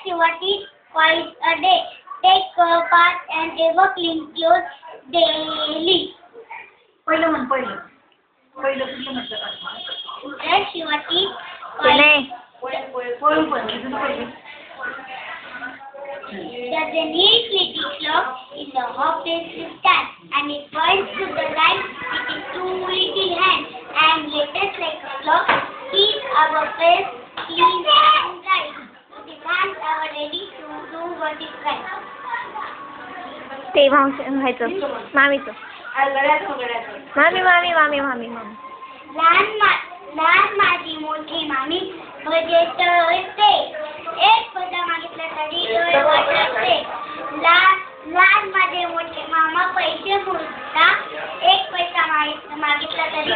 Brush your teeth twice a day. Take a bath and ever clean clothes daily. पहिलं कुठलं म्हटलं का? Brush your teeth twice. There's a neat little clock in the office stand, and it points to the right with its two little hands. And latest like a clock, keep our face clean and bright. The hands are ready to do what is right. ते व्हायचं मामीचं. मामी. लहान माझी मोठी मामी budget असते. एक पैसा मागितला तरी डोळे वाटते. लहान माझे मोठे मामा पैसे मोजता. एक पैसा मागितला तरी